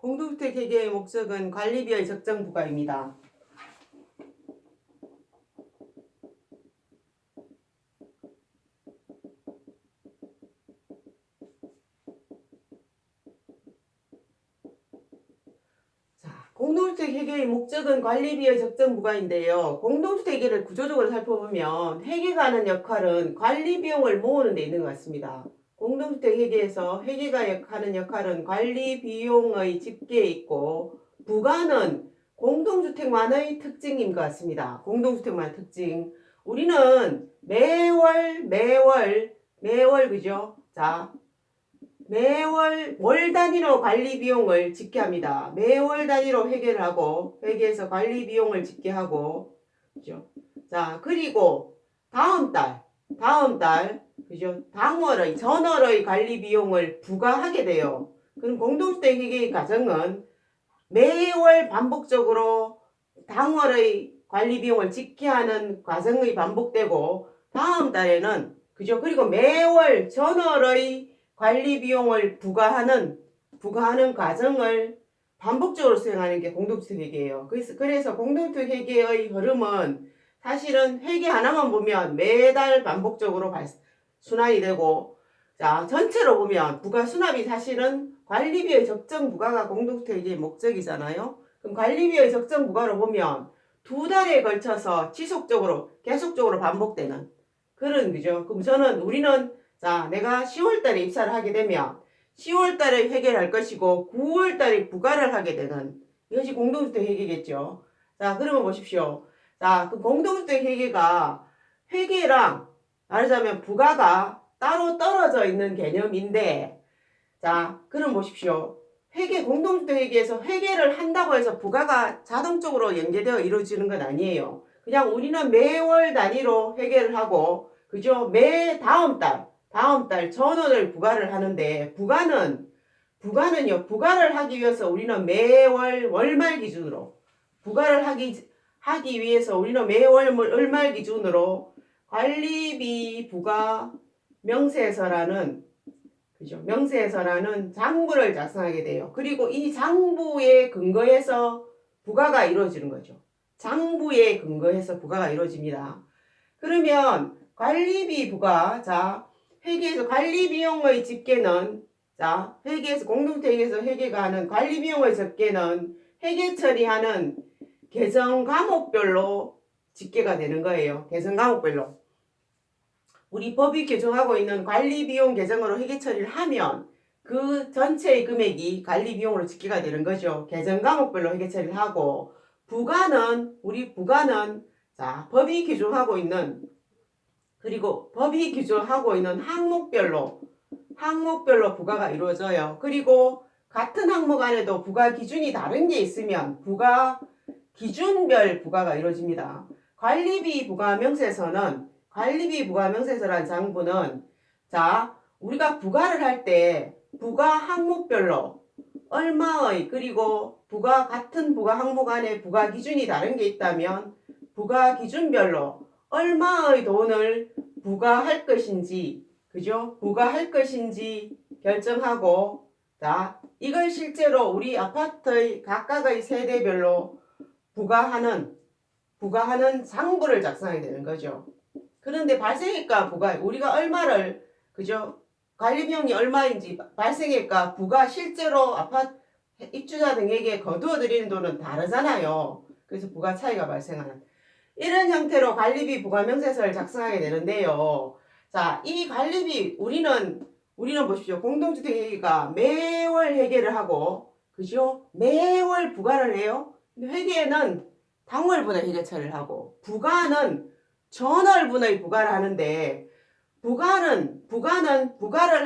공동주택 회계의 목적은 관리비의 적정 부과입니다. 공동주택 회계의 목적은 관리비의 적정 부과인데요. 공동주택 회계를 구조적으로 살펴보면 회계가 하는 역할은 관리비용을 모으는 데 있는 것 같습니다. 공동주택 회계에서 회계가 하는 역할은 관리비용의 집계에 있고 부과는 공동주택만의 특징인 것 같습니다. 공동주택만의 특징. 우리는 매월 그죠? 자, 매월 월 단위로 관리 비용을 집계합니다. 매월 단위로 회계를 하고 회계에서 관리 비용을 집계하고 그죠? 자, 그리고 다음 달 그죠? 당월의 전월의 관리 비용을 부과하게 돼요. 그럼 공동주택 회계의 과정은 매월 반복적으로 당월의 관리 비용을 집계하는 과정의 반복되고 다음 달에는 그죠? 그리고 매월 전월의 관리 비용을 부과하는 과정을 반복적으로 수행하는 게 공동주택 회계예요. 그래서 공동주택 회계의 흐름은 사실은 회계 하나만 보면 매달 반복적으로 순환이 되고, 자, 전체로 보면 부가 수납이 사실은 관리비의 적정 부과가 공동주택 회계의 목적이잖아요. 그럼 관리비의 적정 부과로 보면 두 달에 걸쳐서 지속적으로 계속적으로 반복되는 그런 그죠. 그럼 우리는 자, 내가 10월달에 입사를 하게 되면 10월달에 회계를 할 것이고 9월달에 부과를 하게 되는 이것이 공동주택 회계겠죠. 자, 그러면 보십시오. 자, 그 공동주택 회계가 회계랑 말하자면 부과가 따로 떨어져 있는 개념인데, 자, 그럼 보십시오. 공동주택 회계에서 회계를 한다고 해서 부과가 자동적으로 연계되어 이루어지는 건 아니에요. 그냥 우리는 매월 단위로 회계를 하고, 그죠? 다음 달 전월을 부과를 하는데, 부과를 하기 위해서 우리는 매월 월말 기준으로, 부과를 하기 위해서 우리는 매월 월말 기준으로 관리비 부과 명세서라는 그죠? 명세서라는 장부를 작성하게 돼요. 그리고 이 장부에 근거해서 부과가 이루어지는 거죠. 장부에 근거해서 부과가 이루어집니다. 그러면 관리비 부과, 자, 회계에서 관리비용의 집계는, 자, 공동주택에서 회계가 하는 관리비용의 집계는 회계 처리하는 계정 과목별로 집계가 되는 거예요. 계정 과목별로. 우리 법이 규정하고 있는 관리비용 계정으로 회계 처리를 하면 그 전체의 금액이 관리비용으로 집계가 되는 거죠. 계정 과목별로 회계 처리를 하고, 부과는 자, 법이 규정하고 있는 항목별로 부과가 이루어져요. 그리고 같은 항목 안에도 부과 기준이 다른 게 있으면 기준별 부과가 이루어집니다. 관리비 부과 명세서라는 장부는, 자, 우리가 부과를 할 때 부과 항목별로 얼마의, 그리고 같은 부과 항목 안에 부과 기준이 다른 게 있다면 부과 기준별로 얼마의 돈을 부과할 것인지, 그죠? 부과할 것인지 결정하고, 자, 이걸 실제로 우리 아파트의 각각의 세대별로 부과하는 장부를 작성하게 되는 거죠. 그런데 발생액과 부과, 우리가 얼마를, 그죠? 관리비용이 얼마인지 발생액과 부과 실제로 아파트 입주자 등에게 거두어 드리는 돈은 다르잖아요. 그래서 부과 차이가 발생하는 이런 형태로 관리비 부과 명세서를 작성하게 되는데요. 자, 이 관리비 우리는 보십시오. 공동주택 회계가 매월 회계를 하고, 그죠? 매월 부과를 해요. 근데 회계는 당월분의 회계 처리를 하고, 부과는 전월분의 부과를 하는데, 부과를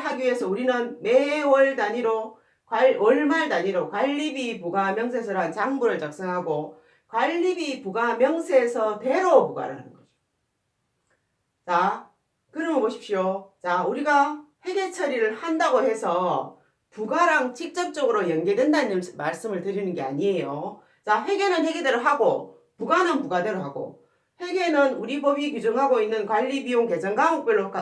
하기 위해서 우리는 매월 단위로 월말 단위로 관리비 부과 명세서라는 장부를 작성하고 관리비 부과 명세서대로 부과를 하는 거죠. 자, 그러면 보십시오. 자, 우리가 회계 처리를 한다고 해서 부과랑 직접적으로 연계된다는 말씀을 드리는 게 아니에요. 자, 회계는 회계대로 하고 부과는 부과대로 하고, 회계는 우리 법이 규정하고 있는 관리비용 계정 과목별로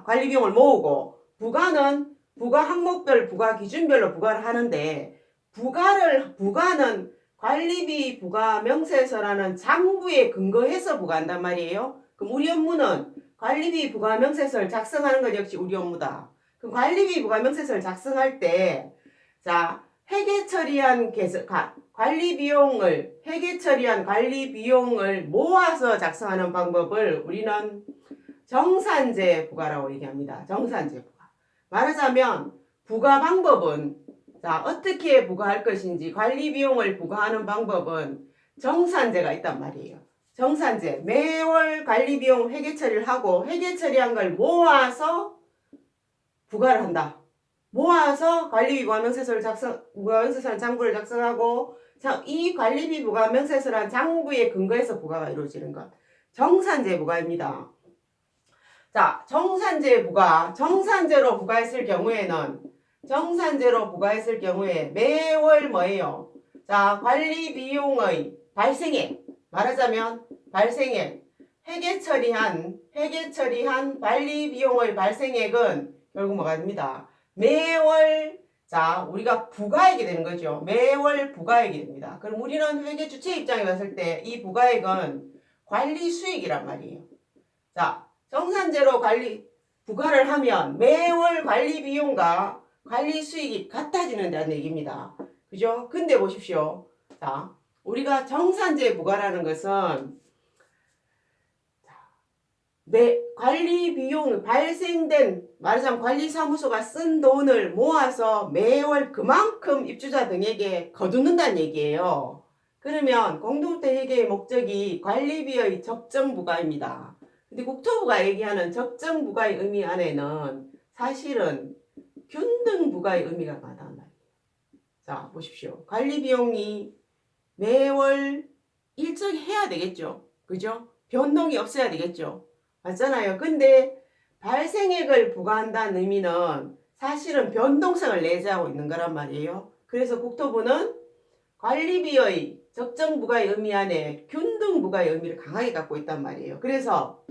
관리비용을 모으고, 부과는 부과 항목별 부과 기준별로 부과를 하는데, 부가는 관리비 부가 명세서라는 장부에 근거해서 부과한단 말이에요. 그럼 우리 업무는 관리비 부가 명세서를 작성하는 것 역시 우리 업무다. 그럼 관리비 부가 명세서를 작성할 때, 자, 회계 처리한 관리 비용을 모아서 작성하는 방법을 우리는 정산제 부과라고 얘기합니다. 정산제 부과. 말하자면 부과 방법은, 자, 어떻게 부과할 것인지 관리 비용을 부과하는 방법은 정산제가 있단 말이에요. 정산제, 매월 관리 비용 회계 처리를 하고 회계 처리한 걸 모아서 부과를 한다. 모아서 관리비 부과명세서를 부과명세서라는 장부를 작성하고, 이 관리비 부과명세서라는 장부에 근거해서 부과가 이루어지는 것. 정산제 부과입니다. 자, 정산제로 부과했을 경우에 매월 뭐예요? 자, 관리 비용의 발생액. 말하자면 발생액. 회계 처리한 관리 비용의 발생액은 결국 뭐가 됩니다? 매월, 자, 우리가 부과액이 되는 거죠. 매월 부과액이 됩니다. 그럼 우리는 회계 주체 입장에 봤을 때 이 부과액은 관리 수익이란 말이에요. 자, 정산제로 부과를 하면 매월 관리 비용과 관리 수익이 같아지는다는 얘기입니다. 그죠? 근데 보십시오. 자, 우리가 정산제 부과라는 것은 관리 비용 말하자면 관리사무소가 쓴 돈을 모아서 매월 그만큼 입주자 등에게 거두는다는 얘기예요. 그러면 공동주택회계의 목적이 관리비의 적정부과입니다. 근데 국토부가 얘기하는 적정부과의 의미 안에는 사실은 균등부과의 의미가 많단 말이에요. 자, 보십시오. 관리비용이 매월 일정히 해야 되겠죠. 그죠? 변동이 없어야 되겠죠. 맞잖아요. 근데 발생액을 부과한다는 의미는 사실은 변동성을 내재하고 있는 거란 말이에요. 그래서 국토부는 관리비의 적정부과의 의미 안에 균등부과의 의미를 강하게 갖고 있단 말이에요. 그래서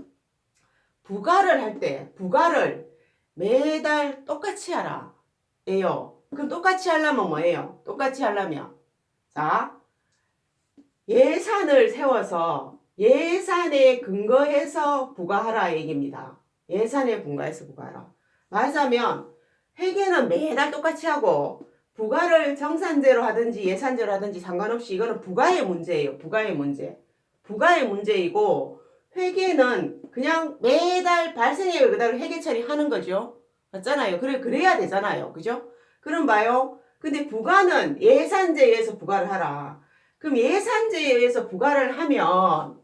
부과를 할 때 부과를 매달 똑같이 하라 예요. 그럼 똑같이 하려면 뭐예요? 똑같이 하려면, 자, 예산을 세워서 예산에 근거해서 부과하라 얘기입니다. 예산에 근거해서 부과하라. 말하자면 회계는 매달 똑같이 하고 부과를 정산제로 하든지 예산제로 하든지 상관없이 이거는 부과의 문제예요. 부과의 문제이고, 회계는 그냥 매달 발생액을 그대로 회계 처리하는 거죠. 맞잖아요. 그래야 되잖아요. 그죠? 그럼 봐요. 근데 부과는 예산제에 의해서 부과를 하라. 그럼 예산제에 의해서 부과를 하면,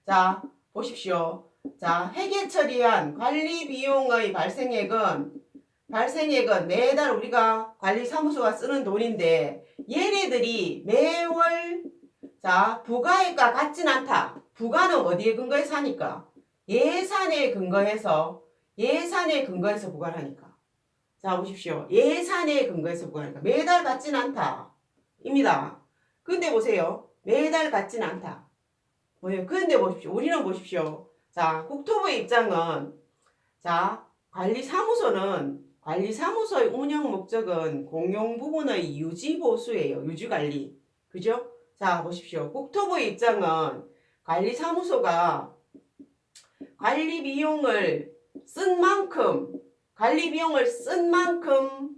자, 보십시오. 자, 회계 처리한 관리 비용의 발생액은 매달 우리가 관리사무소가 쓰는 돈인데, 얘네들이 매월, 자, 부과액과 같진 않다. 부과는 어디에 근거해서 하니까? 예산에 근거해서 부과를 하니까. 자, 보십시오. 예산에 근거해서 부과하니까 매달 같진 않다. 입니다. 근데 보세요. 매달 같진 않다. 뭐예요? 근데 보십시오. 우리는 보십시오. 자, 국토부의 입장은, 자, 관리사무소의 운영 목적은 공용 부분의 유지 보수예요. 유지 관리. 그죠? 자, 보십시오. 국토부의 입장은 관리사무소가 관리 비용을 쓴 만큼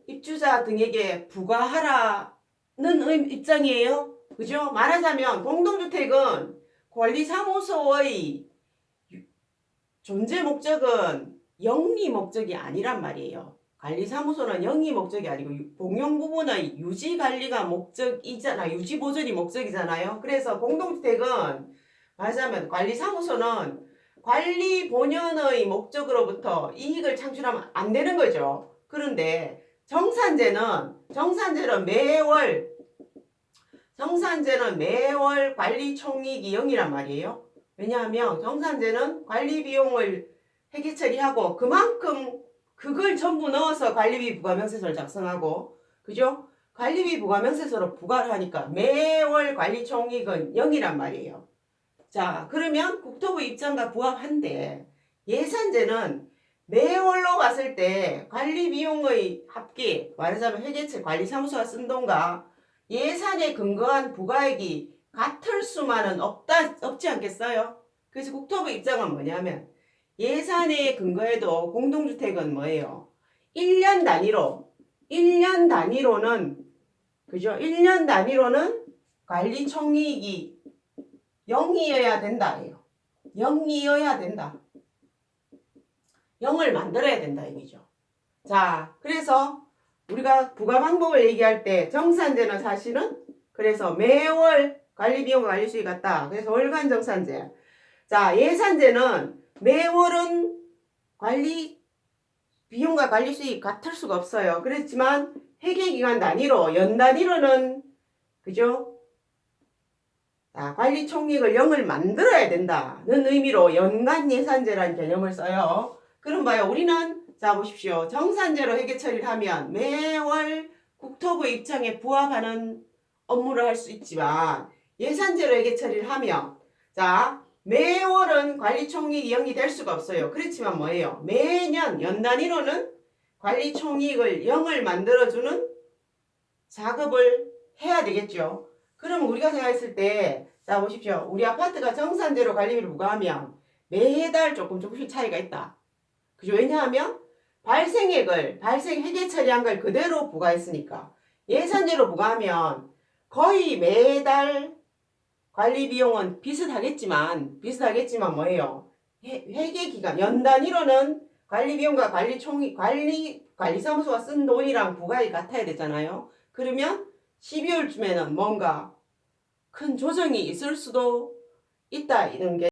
입주자 등에게 부과하라는 입장이에요. 그죠? 말하자면 공동주택은 관리사무소의 존재 목적은 영리 목적이 아니란 말이에요. 관리사무소는 영리 목적이 아니고 공용 부분의 유지 관리가 유지 보존이 목적이잖아요. 그래서 공동주택은 말하자면 관리사무소는 관리 본연의 목적으로부터 이익을 창출하면 안 되는 거죠. 그런데 정산제는 매월 관리 총이익이 0이란 말이에요. 왜냐하면 정산제는 관리 비용을 회계 처리하고 그만큼 그걸 전부 넣어서 관리비 부과명세서를 작성하고, 그죠? 관리비 부과명세서로 부과를 하니까 매월 관리 총이익은 0이란 말이에요. 자, 그러면 국토부 입장과 부합한데, 예산제는 매월로 봤을 때 관리 비용의 합계, 말하자면 회계처 관리사무소가 쓴 돈과 예산에 근거한 부가액이 같을 수만은 없지 않겠어요? 그래서 국토부 입장은 뭐냐면 예산에 근거해도 공동주택은 뭐예요? 1년 단위로는 그죠? 1년 단위로는 관리 총이익이 0이어야 된다예요. 0이어야 된다. 0을 만들어야 된다 얘기죠. 자, 그래서 우리가 부과 방법을 얘기할 때 정산제는 사실은 그래서 매월 관리비용과 관리수익 같다. 그래서 월간 정산제. 자, 예산제는 매월은 관리 비용과 관리수익 같을 수가 없어요. 그렇지만 회계기간 단위로 연 단위로는 그죠? 자, 관리 총액을 0을 만들어야 된다는 의미로 연간 예산제라는 개념을 써요. 그럼 봐요. 우리는 자 보십시오. 정산제로 회계 처리를 하면 매월 국토부 입장에 부합하는 업무를 할 수 있지만 예산제로 회계 처리를 하면 자 매월은 관리 총이익이 0이 될 수가 없어요. 그렇지만 뭐예요? 매년 연 단위로는 관리 총이익을 0을 만들어주는 작업을 해야 되겠죠. 그럼 우리가 생각했을 때 자 보십시오. 우리 아파트가 정산제로 관리비를 부과하면 매달 조금씩 차이가 있다. 그죠? 왜냐하면 발생 회계 처리한 걸 그대로 부과했으니까. 예산제로 부과하면 거의 매달 관리 비용은 비슷하겠지만 뭐예요? 회계 기간 연 단위로는 관리 비용과 관리사무소가 쓴 돈이랑 부과액이 같아야 되잖아요. 그러면 12월쯤에는 뭔가 큰 조정이 있을 수도 있다 이런 게